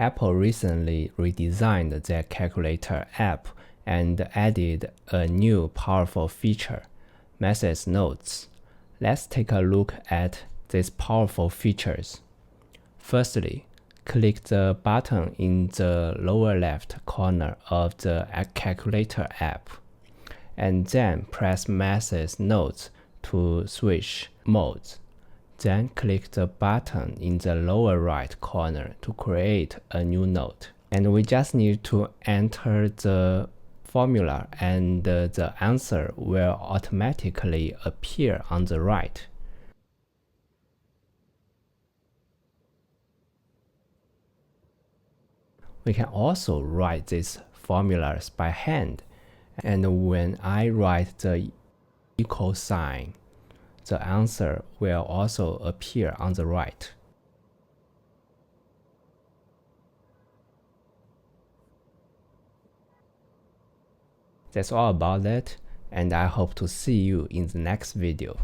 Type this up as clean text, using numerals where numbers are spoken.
Apple recently redesigned their calculator app and added a new powerful feature, Message Notes. Let's take a look at these powerful features. Firstly, click the button in the lower left corner of the calculator app, and then press Message Notes to switch modes. Then click the button in the lower right corner to create a new note. And we just need to enter the formula and the answer will automatically appear on the right. We can also write these formulas by hand, and when I write the equal sign, the answer will also appear on the right. That's all about it, and I hope to see you in the next video.